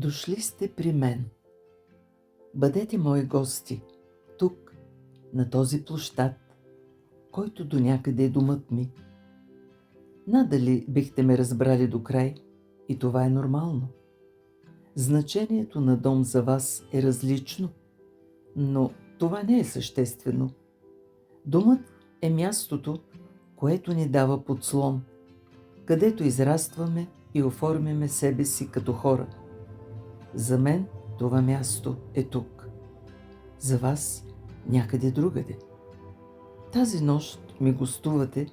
Дошли сте при мен. Бъдете мои гости, тук, на този площад, който до някъде е домът ми. Надали бихте ме разбрали до край, и това е нормално. Значението на дом за вас е различно, но това не е съществено. Домът е мястото, което ни дава подслон, където израстваме и оформяме себе си като хора. За мен това място е тук. За вас някъде другаде. Тази нощ ми гостувате,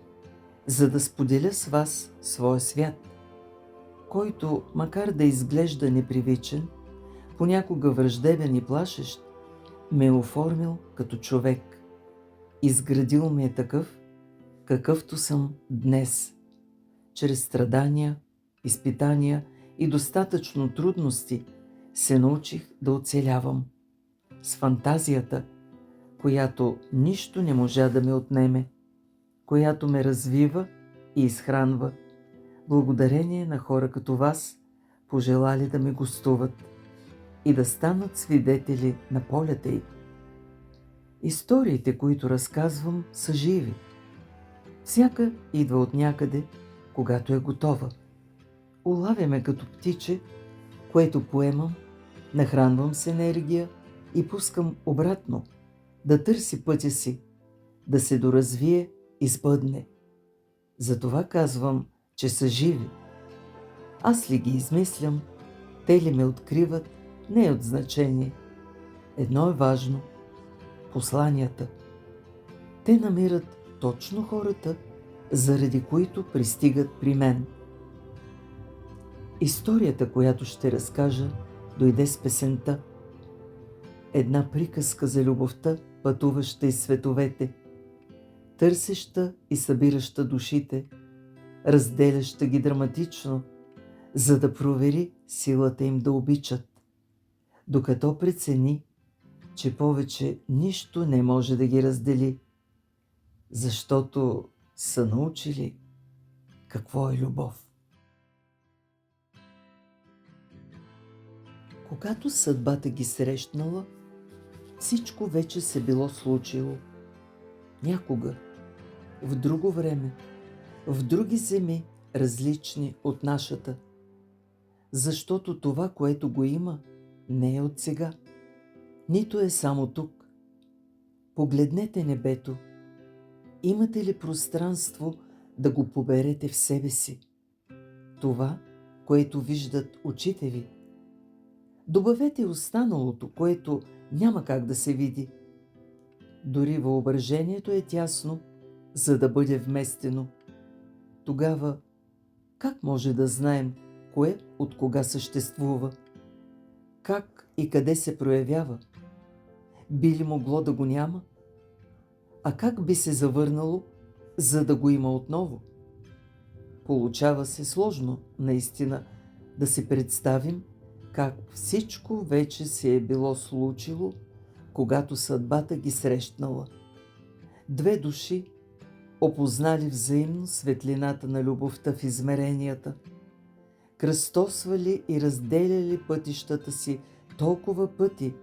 за да споделя с вас своя свят, който, макар да изглежда непривичен, понякога враждебен и плашещ, ме е оформил като човек. Изградил ме е такъв, какъвто съм днес. Чрез страдания, изпитания и достатъчно трудности се научих да оцелявам. С фантазията, която нищо не можа да ме отнеме, която ме развива и изхранва, благодарение на хора като вас, пожелали да ме гостуват и да станат свидетели на полета й. Историите, които разказвам, са живи. Всяка идва от някъде, когато е готова. Улавя ме като птиче, което поемам, нахранвам с енергия и пускам обратно, да търси пътя си, да се доразвие и сбъдне. Затова казвам, че са живи. Аз ли ги измислям, те ли ме откриват, не е от значение. Едно е важно – посланията. Те намират точно хората, заради които пристигат при мен. Историята, която ще разкажа, дойде с песента. Една приказка за любовта, пътуваща из световете, търсеща и събираща душите, разделяща ги драматично, за да провери силата им да обичат, докато прецени, че повече нищо не може да ги раздели, защото са научили какво е любов. Когато съдбата ги срещнала, всичко вече се било случило. Някога, в друго време, в други земи, различни от нашата. Защото това, което го има, не е от сега. Нито е само тук. Погледнете небето. Имате ли пространство да го поберете в себе си? Това, което виждат очите ви. Добавете останалото, което няма как да се види. Дори въображението е тясно, за да бъде вместено. Тогава как може да знаем кое от кога съществува? Как и къде се проявява? Би ли могло да го няма? А как би се завърнало, за да го има отново? Получава се сложно, наистина, да си представим как всичко вече се е било случило, когато съдбата ги срещнала. Две души, опознали взаимно светлината на любовта в измеренията, кръстосвали и разделяли пътищата си толкова пъти,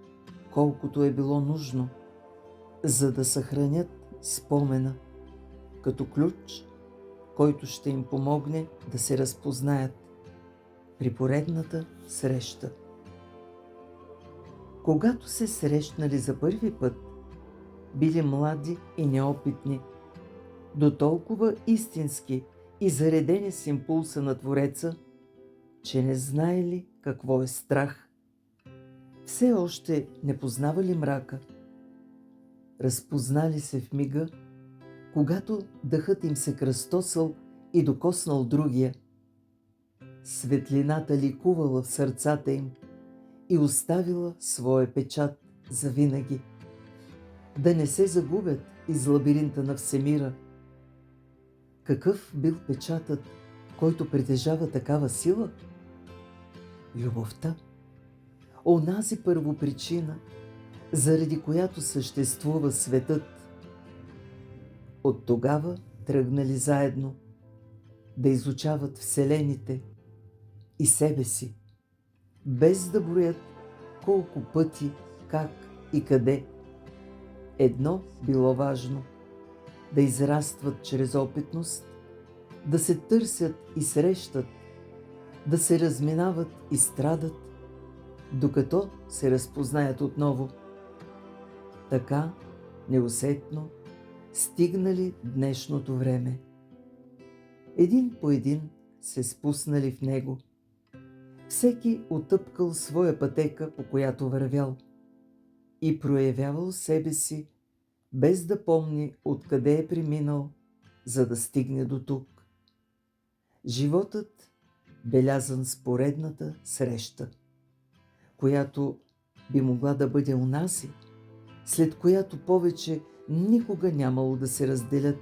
колкото е било нужно, за да съхранят спомена, като ключ, който ще им помогне да се разпознаят при поредната среща. Когато се срещнали за първи път, били млади и неопитни, до толкова истински и заредени с импулса на Твореца, че не знаели какво е страх. Все още не познавали мрака. Разпознали се в мига, когато дъхът им се кръстосал и докоснал другия. Светлината ликувала в сърцата им и оставила своя печат завинаги. Да не се загубят из лабиринта на всемира. Какъв бил печатът, който притежава такава сила? Любовта. Онази първопричина, заради която съществува светът. От тогава тръгнали заедно да изучават вселените и себе си. без да броят колко пъти, как и къде. Едно било важно – да израстват чрез опитност, да се търсят и срещат, да се разминават и страдат, докато се разпознаят отново. Така, неусетно, стигнали днешното време. Един по един се спуснали в него. Всеки отъпкал своя пътека, по която вървял, и проявявал себе си, без да помни откъде е преминал, за да стигне до тук. Животът белязан с поредната среща, която би могла да бъде унази, след която повече никога нямало да се разделят,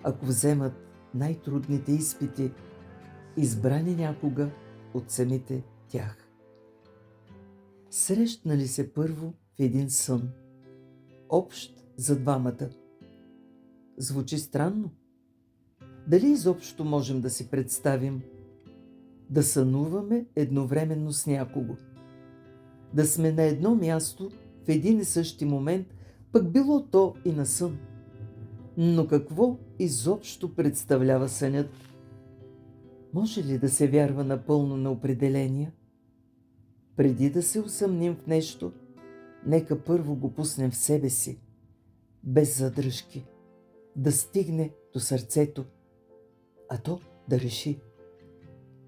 ако вземат най-трудните изпити, избрани някога от самите тях. Срещнали се първо в един сън, общ за двамата. Звучи странно. Дали изобщо можем да си представим да сънуваме едновременно с някого? Да сме на едно място в един и същи момент, пък било то и на сън. Но какво изобщо представлява сънят? Може ли да се вярва напълно на определения? Преди да се усъмним в нещо, нека първо го пуснем в себе си, без задръжки, да стигне до сърцето, а то да реши.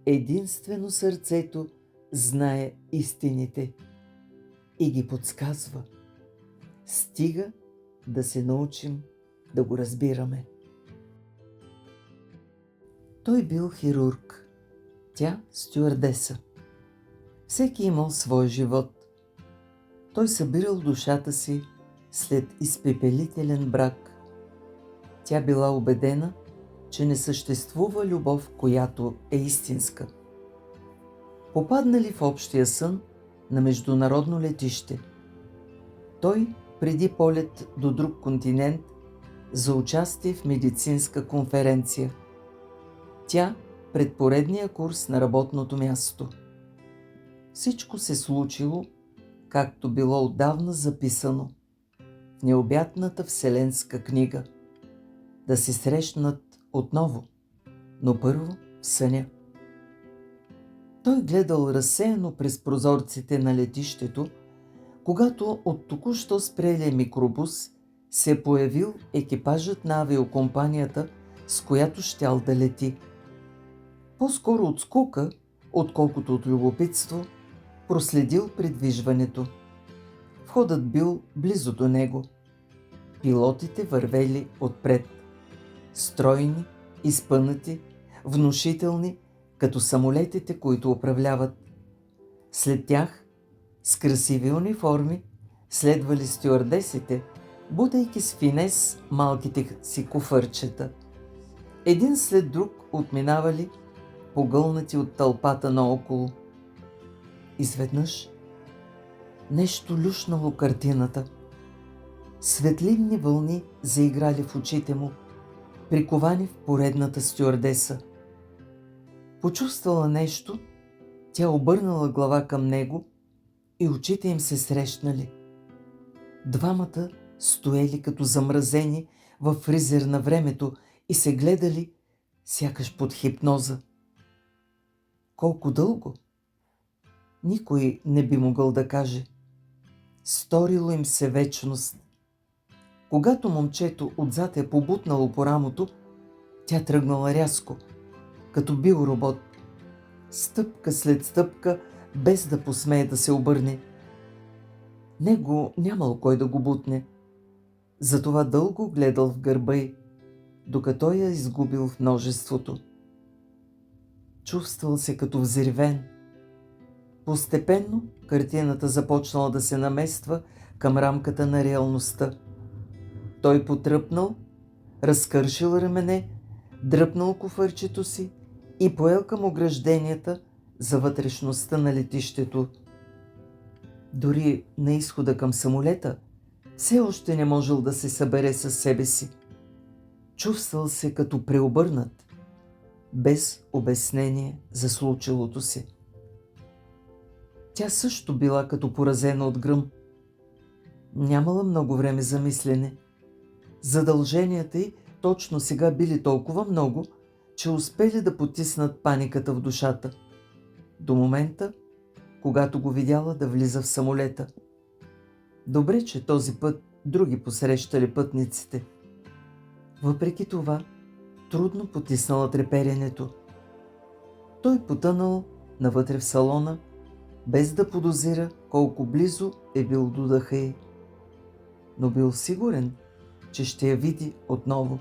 Единствено сърцето знае истините и ги подсказва. Стига да се научим да го разбираме. Той бил хирург, тя стюардеса. Всеки имал свой живот. Той събирал душата си след изпепелителен брак. Тя била убедена, че не съществува любов, която е истинска. Попаднали в общия сън на международно летище. Той преди полет до друг континент за участие в медицинска конференция. Тя пред поредния курс на работното място. Всичко се случило, както било отдавна записано в необятната вселенска книга. Да се срещнат отново, но първо в съня. Той гледал разсеяно през прозорците на летището, когато от току-що спрелия микробус се е появил екипажът на авиокомпанията, с която щял да лети. По-скоро от скука, отколкото от любопитство, проследил придвижването. Входът бил близо до него. Пилотите вървели отпред. Стройни, изпънати, внушителни, като самолетите, които управляват. След тях, с красиви униформи, следвали стюардесите, бутайки с финес малките си куфърчета. Един след друг отминавали, погълнати от тълпата наоколо. Изведнъж нещо люшнало картината. Светлинни вълни заиграли в очите му, приковани в поредната стюардеса. Почувствала нещо, тя обърнала глава към него и очите им се срещнали. Двамата стоели като замразени във фризер на времето и се гледали, сякаш под хипноза. Колко дълго? Никой не би могъл да каже. Сторило им се вечност. Когато момчето отзад е побутнало по рамото, тя тръгнала рязко, като бил робот. Стъпка след стъпка, без да посмее да се обърне. Него нямал кой да го бутне. Затова дълго гледал в гърба й, докато я изгубил в множеството. Чувствал се като взривен. Постепенно картината започнала да се намества към рамката на реалността. Той потръпнал, разкършил рамене, дръпнал куфърчето си и поел към огражденията за вътрешността на летището. Дори на изхода към самолета все още не можел да се събере със себе си. Чувствал се като преобърнат, без обяснение за случилото се. Тя също била като поразена от гръм. Нямала много време за мислене. Задълженията й точно сега били толкова много, че успели да потиснат паниката в душата. До момента, когато го видяла да влиза в самолета. Добре, че този път други посрещали пътниците. Въпреки това, трудно потиснала треперенето. Той потънал навътре в салона, без да подозира колко близо е бил до дъха й. Но бил сигурен, че ще я види отново.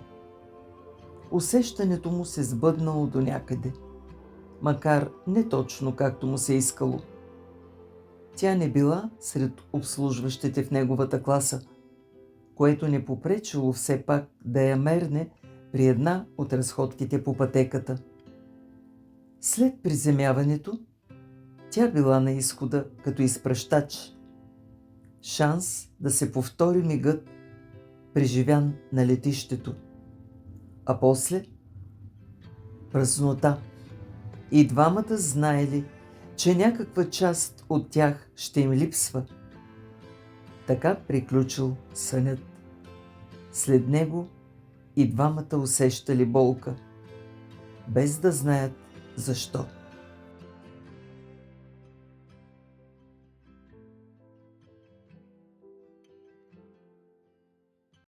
Усещането му се сбъднало до някъде, макар не точно както му се искало. Тя не била сред обслужващите в неговата класа, което не попречило все пак да я мерне при една от разходките по пътеката. След приземяването, тя била на изхода като изпращач. Шанс да се повтори мигът, преживян на летището. А после празнота. И двамата знаели, че някаква част от тях ще им липсва. Така приключил сънят. След него и двамата усещали болка, без да знаят защо.